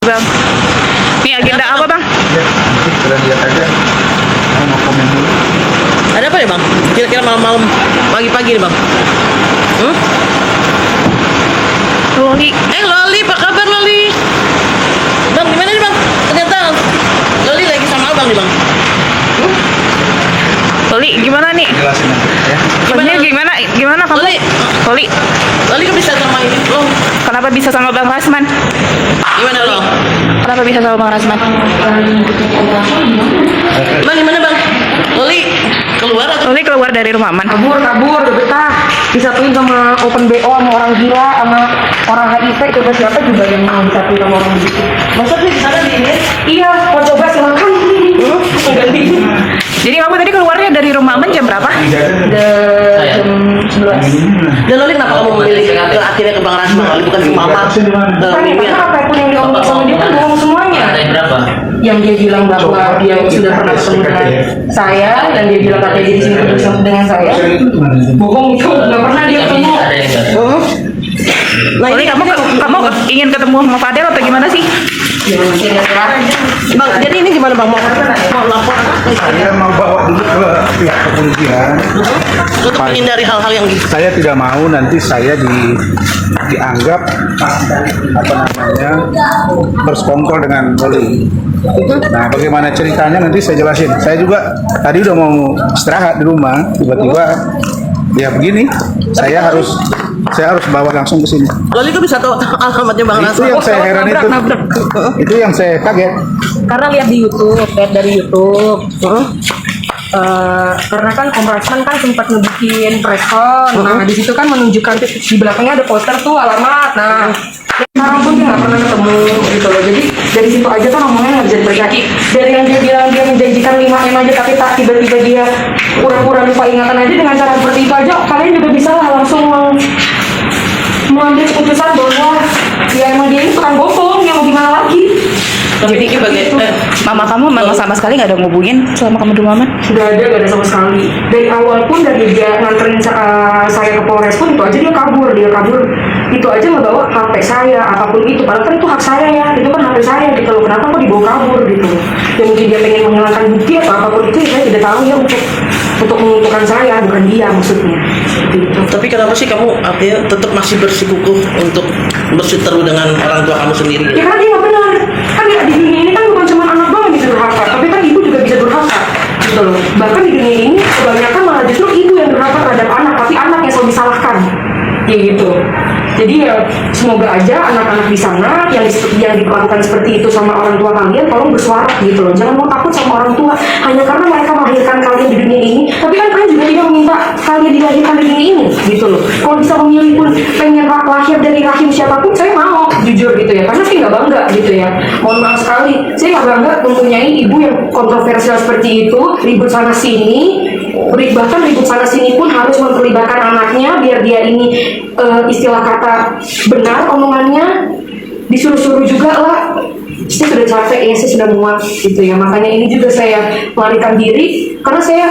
Bang, ini agenda apa bang? Ya, nanti kita lihat aja. Mau komen dulu. Ada apa ya bang? Kira-kira malam-malam, pagi-pagi nih bang? Loli, Loli, apa kabar Loli? Bang, gimana nih bang? Ternyata Loli lagi sama abang nih bang. Loli gimana nih? Jelasin nanti ya. Maksudnya gimana? Gimana kamu? Loli, Loli, Loli kan bisa sama ini lo. kenapa bisa sama Bang Rasman? Gimana lo? Kenapa bisa sama Bang Rasman? Bang, gimana bang? Loli keluar atau? Loli keluar dari rumah aman. kabur udah betah disatuin sama open BO sama orang gila sama orang HIV coba siapa juga yang mau disatuin sama orang gitu. Masa sih di sana di ini? Iya mau coba silakan ganti Jadi kamu tadi keluarnya dari rumah aman jam berapa? jam 11. Dan Loli kenapa kamu memilih ke akhirnya ke Bang Rasman? Loli bukan ke Mama, ke Mimi? Karena apapun yang diomongin sama dia kan bohong semuanya. Berapa? Yang dia bilang bahwa dia sudah pernah ketemu dengan saya dan dia bilang katanya dia di sini ketemu dengan saya, bohong itu nggak pernah dia ketemu. Nah Loli, ini kamu ingin ketemu sama Fadel atau gimana sih? Ya mungkin ya. bang, jadi ini gimana bang? Mau lapor? Saya mau bawa dulu ke pihak kepolisian. Untuk menghindari hal-hal yang gitu. Saya tidak mau nanti saya dianggap apa namanya bersekongkol dengan Loli. Nah, bagaimana ceritanya nanti saya jelasin. Saya juga tadi udah mau istirahat di rumah, tiba-tiba ya begini. Saya harus bawa langsung ke sini. Loli kok bisa tahu alamatnya Bang Itu Rasman? yang saya heran itu. Itu yang saya kaget. Karena lihat dari YouTube. Karena kan Om Rasman kan sempat ngebikin preskon. Nah di situ kan menunjukkan di belakangnya ada poster tuh alamat. Nah sekarang pun dia nggak pernah ketemu gitu loh. Jadi dari situ aja kan ngomongnya nggak bisa dipercaya. Dari yang dia bilang dia menjanjikan 5M aja tapi tak tiba-tiba dia pura-pura lupa ingatan aja dengan cara seperti itu aja kalian juga bisa lah langsung mengambil keputusan bahwa ya emang dia ini tukang bohong yang mau gimana lagi. Tapi ini bagaimana? Mama kamu memang sama sekali nggak ada ngubungin selama kamu di rumah aman? Gak ada sama sekali. Dari awal pun dari dia nganterin saya ke Polres pun itu aja dia kabur itu aja ngebawa HP saya apapun itu padahal kan itu hak saya ya, itu kan HP saya gitu loh, kenapa kok dibawa kabur gitu. Ya mungkin dia pengen menghilangkan bukti atau apapun itu ya saya tidak tahu ya untuk menguntungkan saya bukan dia maksudnya seperti itu. Tapi kenapa sih kamu akhirnya tetap masih bersikukuh untuk berseteru dengan orang tua kamu sendiri? Ya karena dia nggak benar kan ya, di dunia ini kan bukan cuma anak doang yang bisa durhaka tapi kan ibu juga bisa durhaka gitu loh. Bahkan di dunia ini kebanyakan malah justru ibu yang durhaka terhadap anak tapi anak yang selalu disalahkan ya gitu. Jadi ya semoga aja anak-anak di sana yang diperlakukan seperti itu sama orang tua kalian tolong bersuara gitu loh. Jangan mau takut sama orang tua hanya karena mereka melahirkan kalian di dunia ini. Tapi kan kalian juga tidak meminta kalian dilahirkan di dunia ini gitu loh. Kalau bisa memilih pun pengen lahir dari rahim siapapun saya mau jujur gitu ya. Karena saya nggak bangga gitu ya. Mohon maaf sekali saya nggak bangga mempunyai ibu yang kontroversial seperti itu, ribut sana sini. Bahkan ribut sana sini pun harus memperlibatkan anaknya biar dia ini istilah kata benar omongannya, disuruh-suruh juga lah. Saya sudah capek ya, saya sudah muak gitu ya. Makanya ini juga saya melarikan diri karena saya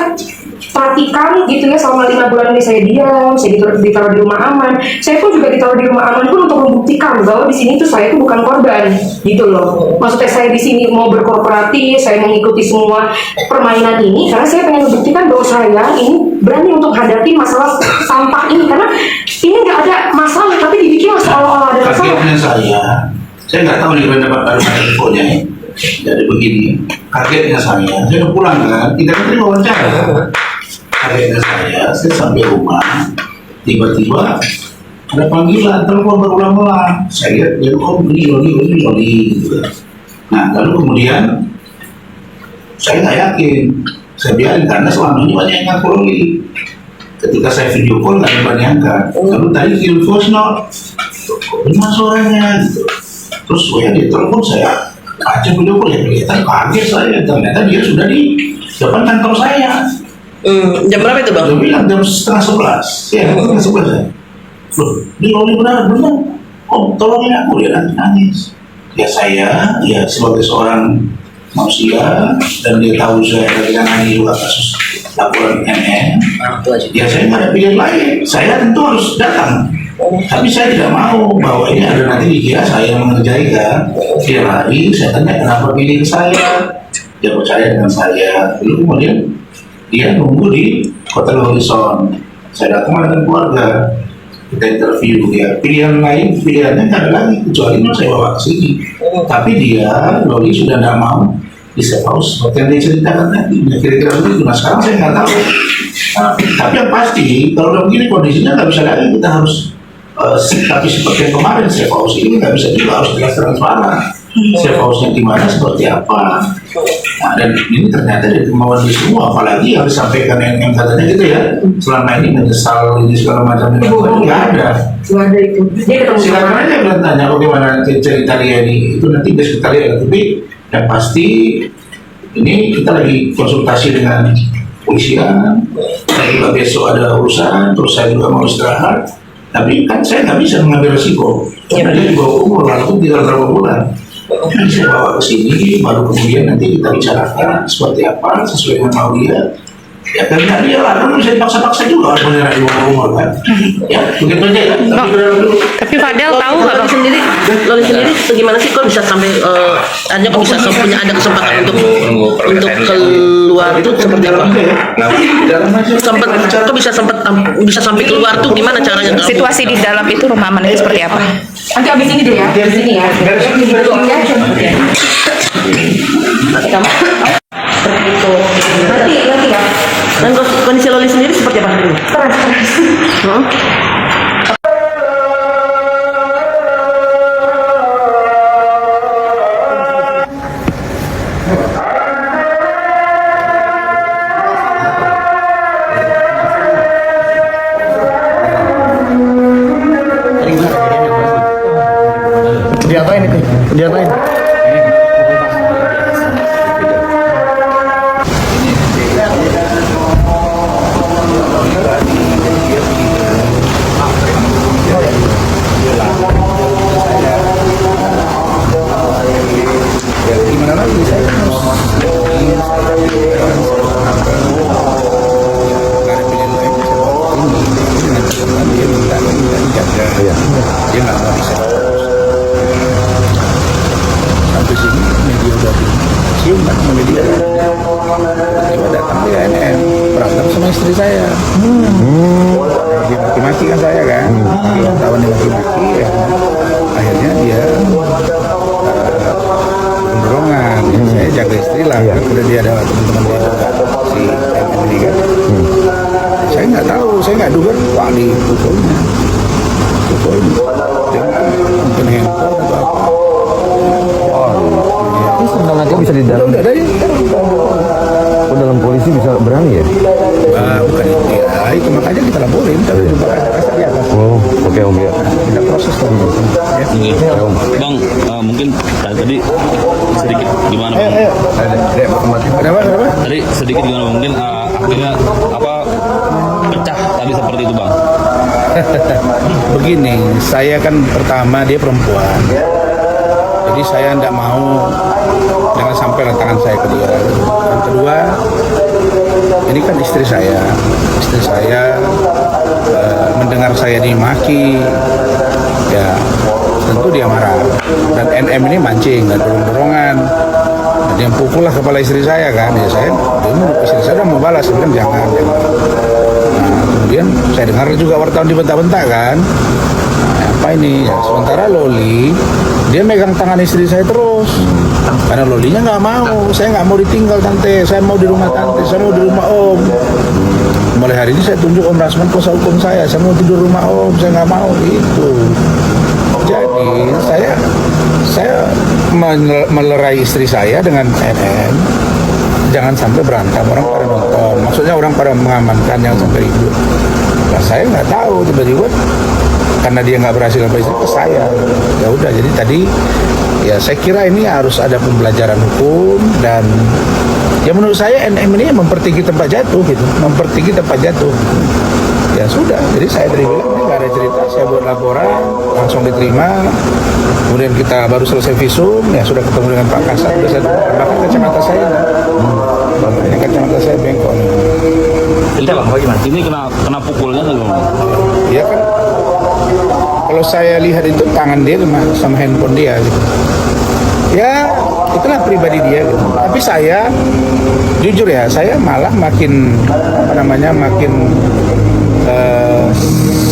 perhatikan gitu ya selama 5 bulan ini saya diam, saya ditaruh di rumah aman. Saya pun juga ditaruh di rumah aman pun untuk membuktikan bahwa di sini tuh saya tuh bukan korban gitu loh. Maksudnya saya di sini mau berkorporasi, saya mengikuti semua permainan ini karena saya pengen membuktikan bahwa saya ini berani untuk hadapi masalah sampah ini karena ini nggak ada masalah tapi dibikin seolah-olah ada masalah. Kagetnya saya nggak tahu nih pendapat baru infonya nih. Jadi begini, kagetnya saya udah pulang kan, tidak menteri wawancara. Kagetnya saya sampai rumah, tiba-tiba ada panggilan, telepon berulang-ulang. Saya lihat dia Loli gitu kan. Nah lalu kemudian saya nggak yakin, saya biarin karena selama ini banyak yang ngaku Loli. Ketika saya video call nggak ada banyak angkat. Lalu tadi kirim voice note, benar suaranya gitu. Terus dia telepon saya, aja video call ya kelihatan kaget saya, ternyata dia sudah di depan kantor saya. Jam berapa itu bang? Dia bilang jam 10:30, ya setengah 11 ya. Loh, ini Loli benar, oh tolongin aku, dia nangis. Ya saya, ya sebagai seorang manusia dan dia tahu saya lagi nangis juga kasus laporan NN. Ya saya nggak ada pilihan lain, saya tentu harus datang. Tapi saya tidak mau bahwa ini ada nanti dikira saya yang mengerjai kan. Dia lari, saya tanya kenapa pilih ke saya. Dia percaya dengan saya. Lalu kemudian dia nunggu di Hotel Horizon. Saya datang dengan keluarga. Kita interview dia. Pilihannya nggak ada lagi kecuali mau saya bawa ke sini. Tapi dia, Loli sudah tidak mau di safe house. Seperti yang dia ceritakan tadi. Ya, kira-kira begitu. Nah sekarang saya nggak tahu. Nah, tapi yang pasti kalau begini kondisinya nggak bisa lagi, kita harus tapi seperti yang kemarin safe house ini nggak bisa juga, harus jelas transparan. Safe house-nya di mana, seperti apa. Nah, dan ini ternyata dari kemauan di semua, apalagi yang disampaikan yang katanya gitu ya, selama ini menyesal ini segala macam itu nggak ada. Nggak ada itu. Dia ketemu sama Silakan aja bilang tanya bagaimana cerita dia ini, itu nanti besok kita lihat. Tapi yang pasti ini kita lagi konsultasi dengan polisian. Saya juga besok ada urusan, terus saya juga mau istirahat. Tapi kan saya nggak bisa mengambil resiko. Karena dia juga umur, walaupun tinggal berapa bulan. Nanti saya bawa ke sini, baru kemudian nanti kita bicarakan seperti apa, sesuai dengan mau dia. Ya karena dia lah, kan bisa dipaksa-paksa juga harus menyerah di umur kan. Ya, begitu aja kan. Tapi Fadel tahu nggak bang? Loli sendiri bagaimana sih kok bisa sampai ada kok bisa punya ada kesempatan untuk keluar tuh seperti apa? Sempat kok bisa sampai keluar tuh gimana caranya? Situasi di dalam itu rumah aman itu seperti apa? nanti abis ini deh ya, abis ini ya. Nanti ya. Dan kondisi Loli sendiri seperti apa? Stres. Diapain itu? Diapain? Gimana lagi saya harus dia nggak mau bisa sampai sini media udah cium kan media tiba datang di ANM berantem sama istri saya dia maki-maki kan saya kan tahun dia maki-maki ya. Akhirnya dia pendorongan saya jaga istri lah kan udah dia ada teman-teman dia juga si ANM ini kan saya nggak tahu, saya nggak duga wah dipukulnya dengan handphone atau apa. Ini sebentar lagi bisa di dalam. Udah ada ya. Oh, dalam polisi bisa berani ya? Bukan itu ya, itu makanya kita laporin tapi juga ada rasa di atas. Oh, oke om ya. Kita proses tadi. Ya, om. Bang, mungkin tadi sedikit gimana bang? Kenapa? Tadi sedikit gimana mungkin akhirnya apa pecah tadi seperti itu bang? Begini, saya kan pertama dia perempuan, jadi saya tidak mau jangan sampai tangan saya ke dia. Yang kedua, ini kan istri saya mendengar saya dimaki, ya tentu dia marah. Dan NM ini mancing dan dorong-dorongan. Dan dia pukullah kepala istri saya kan, ya saya, istri saya udah mau balas, kan jangan. Kemudian saya dengar juga wartawan dibentak-bentak kan, apa ini ya, sementara Loli dia megang tangan istri saya terus karena Lolinya nggak mau, saya nggak mau ditinggal tante, saya mau di rumah tante, saya mau di rumah om. Mulai hari ini saya tunjuk Om Rasman kuasa hukum saya mau tidur rumah om, saya nggak mau itu. Jadi saya melerai istri saya dengan NN. Jangan sampai berantem, orang pada nonton, maksudnya orang pada mengamankan yang sampai ribut. Nah saya nggak tahu tiba-tiba karena dia nggak berhasil sampai istri ke saya. Ya udah, jadi tadi ya saya kira ini harus ada pembelajaran hukum dan ya menurut saya NM ini mempertinggi tempat jatuh gitu, mempertinggi tempat jatuh. Ya sudah, jadi saya tadi bilang ini nggak ada cerita, saya buat laporan langsung diterima. Kemudian kita baru selesai visum, ya sudah ketemu dengan Pak Kasat, bahkan kacamata saya, kacamata saya bengkok. Itu ini kena pukulnya atau gimana? Ya kan, kalau saya lihat itu tangan dia sama handphone dia gitu. Ya itulah pribadi dia gitu. Tapi saya jujur ya, saya malah makin makin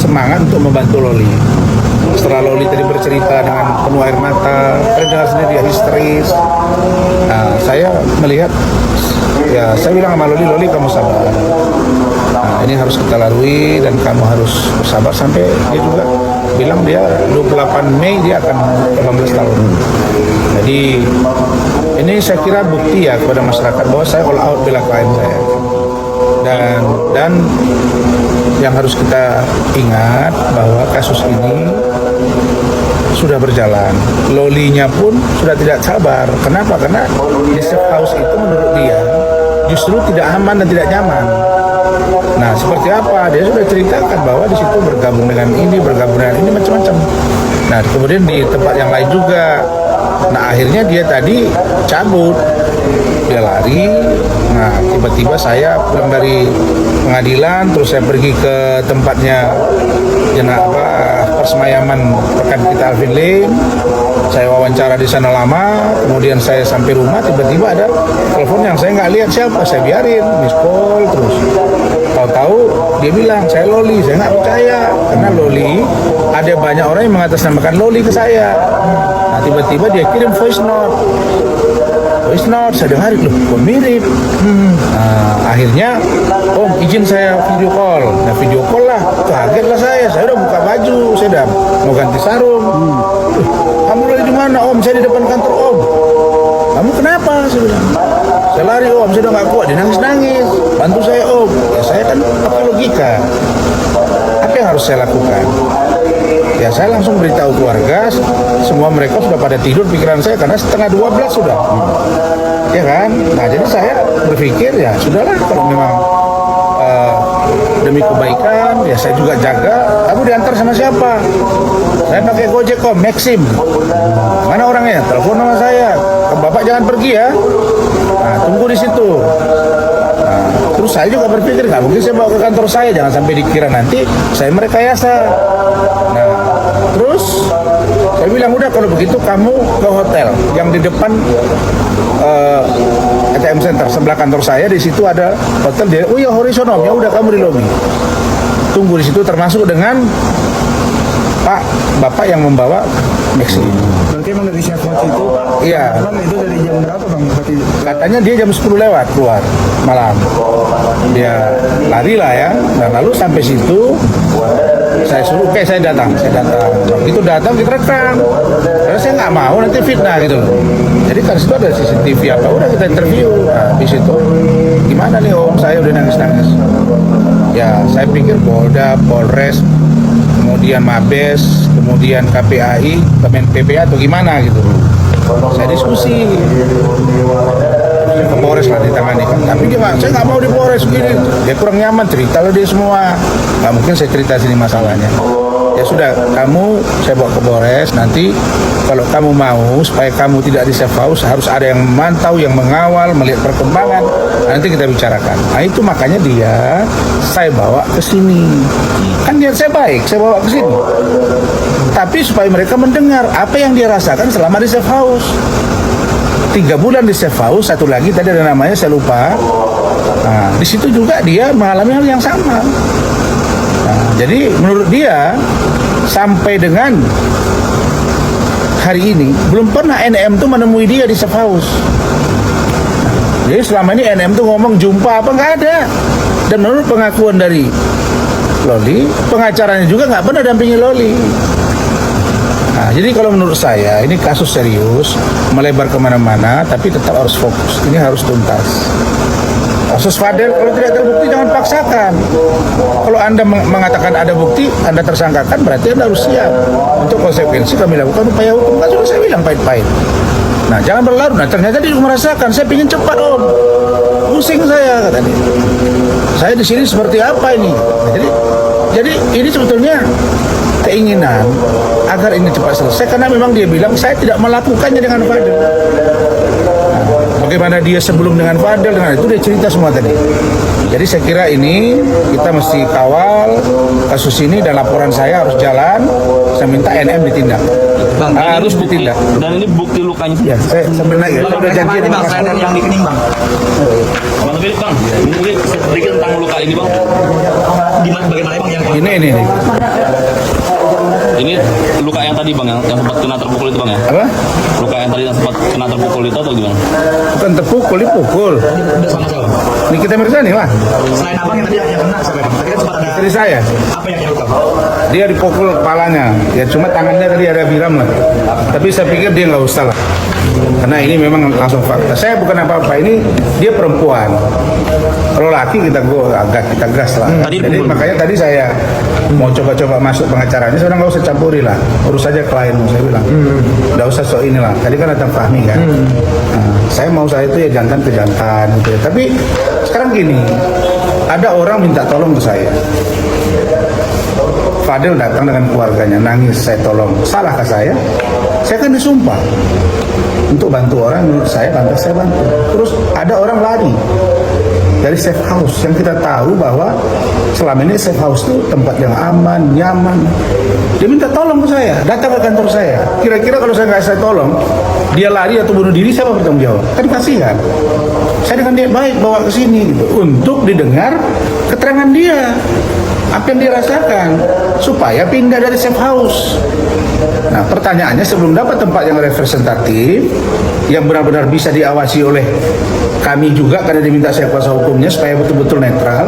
semangat untuk membantu Loli. Setelah Loli tadi bercerita dengan penuh air mata, saya dengar sendiri dia histeris. Nah, saya melihat, ya saya bilang sama Loli kamu sabar. Nah, ini harus kita lalui dan kamu harus bersabar. Sampai dia juga bilang dia 28 Mei dia akan 18 tahun. Jadi ini saya kira bukti ya kepada masyarakat bahwa saya all out bela klien saya. Dan yang harus kita ingat bahwa kasus ini sudah berjalan. Lolinya pun sudah tidak sabar. Kenapa? Karena di safe house itu menurut dia justru tidak aman dan tidak nyaman. Nah, seperti apa? Dia sudah ceritakan bahwa di situ bergabung dengan ini macam-macam. Nah, kemudian di tempat yang lain juga. Nah, akhirnya dia tadi cabut. Dia lari. Nah, tiba-tiba saya pulang dari pengadilan, terus saya pergi ke tempatnya persemayaman rekan kita Alvin Lim. Saya wawancara di sana lama, kemudian saya sampai rumah, tiba-tiba ada telepon yang saya nggak lihat siapa, saya biarin, miss call terus. Tahu-tahu dia bilang saya Loli, saya nggak percaya karena Loli ada banyak orang yang mengatasnamakan Loli ke saya. Nah, tiba-tiba dia kirim voice note, saya dengar loh, kok mirip. Nah, akhirnya Om izin saya video call. Nah, video call lah, kaget lah saya udah buka baju, saya udah mau ganti sarung. Kamu lagi di mana Om? Saya di depan kantor Om. Kamu kenapa? Saya bilang. Saya lari Om, saya udah gak kuat, dia nangis-nangis. Bantu saya Om. Ya saya kan pakai logika. Apa yang harus saya lakukan? Ya saya langsung beritahu keluarga, semua mereka sudah pada tidur pikiran saya karena setengah 12 sudah. Ya kan? Nah jadi saya berpikir ya sudahlah kalau memang demi kebaikan ya saya juga jaga. Kamu diantar sama siapa? Saya pakai Gojek Om, Maxim. Mana orangnya? Telepon sama saya. Bapak jangan pergi ya. Nah, tunggu di situ. Nah, terus saya juga berpikir nggak mungkin saya bawa ke kantor saya, jangan sampai dikira nanti saya merekayasa. Nah, terus saya bilang udah kalau begitu kamu ke hotel yang di depan ATM Center sebelah kantor saya, di situ ada hotel dia. Oh ya Horizon Om, ya udah kamu di lobi. Tunggu di situ termasuk dengan Bapak yang membawa Maxi. Berarti emang dari siapa itu? Iya. Itu dari jam berapa Bang? Katanya dia jam 10 lewat keluar malam. Dia lari lah ya. Nah lalu sampai situ saya suruh, oke saya datang. Begitu datang kita rekam. Karena saya nggak mau nanti fitnah gitu loh. Jadi kan situ ada CCTV apa, udah kita interview. Nah, di situ gimana nih Om, saya udah nangis. Ya saya pikir Polda, Polres, kemudian Mabes, kemudian KPAI, Kemen PPA atau gimana gitu. Saya diskusi ke Polres lah ditangani kan. Tapi dia saya nggak mau di Polres gini. Dia kurang nyaman cerita loh dia semua. Nggak mungkin saya cerita sini masalahnya. Ya sudah, kamu saya bawa ke Polres. Nanti kalau kamu mau supaya kamu tidak di safe house harus ada yang memantau, yang mengawal, melihat perkembangan. Nanti kita bicarakan. Nah itu makanya dia saya bawa ke sini. Kan niat saya baik, saya bawa ke sini. Tapi supaya mereka mendengar apa yang dia rasakan selama di safe house. 3 bulan di safe house, satu lagi tadi ada namanya saya lupa. Nah, di situ juga dia mengalami hal yang sama. Nah, jadi menurut dia sampai dengan hari ini belum pernah NM tuh menemui dia di safe house. Jadi selama ini NM tuh ngomong jumpa apa nggak ada. Dan menurut pengakuan dari Loli, pengacaranya juga nggak pernah dampingi Loli. Nah, jadi kalau menurut saya ini kasus serius, melebar kemana-mana, tapi tetap harus fokus. Ini harus tuntas. Kasus Fadel kalau tidak terbukti jangan paksakan. Kalau Anda mengatakan ada bukti, Anda tersangkakan, berarti Anda harus siap. Untuk konsekuensi kami lakukan upaya hukum. Kan sudah saya bilang pahit-pahit. Nah jangan berlarut. Nah ternyata dia merasakan, saya ingin cepat Om. Pusing saya kata dia. Saya di sini seperti apa ini? Nah, jadi ini sebetulnya keinginan agar ini cepat selesai karena memang dia bilang saya tidak melakukannya dengan Fadel. Nah, bagaimana dia sebelum dengan Fadel dengan itu dia cerita semua tadi. Jadi saya kira ini kita mesti kawal kasus ini dan laporan saya harus jalan. Saya minta NM ditindak. Harus ditindak. Dan ini bukti lukanya. Ya, saya sambil naik ya. Saya udah janji sama Mas. yang dikening bang. Bang Philip, Bang, mungkin sedikit tentang luka ini, Bang. Gimana bagaimana bang yang Ini. Ini luka yang tadi, Bang, yang sempat kena terpukul itu, Bang, ya? Apa? Luka yang tadi yang sempat kena terpukul itu atau gimana? Bukan terpukul, dipukul. sama siapa? Nikita Mirzani, Wah. Selain abang yang tadi yang kena siapa bang? Tadi kan sempat ada Istri saya. apa yang luka? Dia dipukul kepalanya. Ya cuma tangannya tadi ada biram lah. Tapi saya pikir dia nggak usah lah. Karena ini memang langsung fakta. Saya bukan apa-apa. Ini dia perempuan. Kalau laki kita gas lah. Jadi makanya tadi saya mau coba-coba masuk pengacaranya. Saya nggak usah campuri lah. Urus saja klienmu, saya bilang. Nggak usah sok inilah. Tadi kan ada Fahmi kan. Nah, saya mau saya itu ya jantan ke jantan gitu ya. Tapi sekarang gini, ada orang minta tolong ke saya. Fadil datang dengan keluarganya, nangis, saya tolong. Salahkah saya? Saya kan disumpah untuk bantu orang, menurut saya pantas saya bantu. Terus ada orang lari dari safe house yang kita tahu bahwa selama ini safe house itu tempat yang aman, nyaman. Dia minta tolong ke saya, datang ke kantor saya. Kira-kira kalau saya nggak saya tolong, dia lari atau bunuh diri, siapa bertanggung jawab? Kan kasihan. Saya dengan dia baik bawa ke sini gitu, untuk didengar keterangan dia, apa yang dirasakan, supaya pindah dari safe house. Nah, pertanyaannya sebelum dapat tempat yang representatif, yang benar-benar bisa diawasi oleh kami juga karena diminta saya kuasa hukumnya supaya betul-betul netral,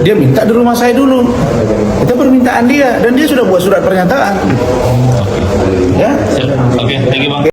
dia minta di rumah saya dulu. Itu permintaan dia dan dia sudah buat surat pernyataan. Ya.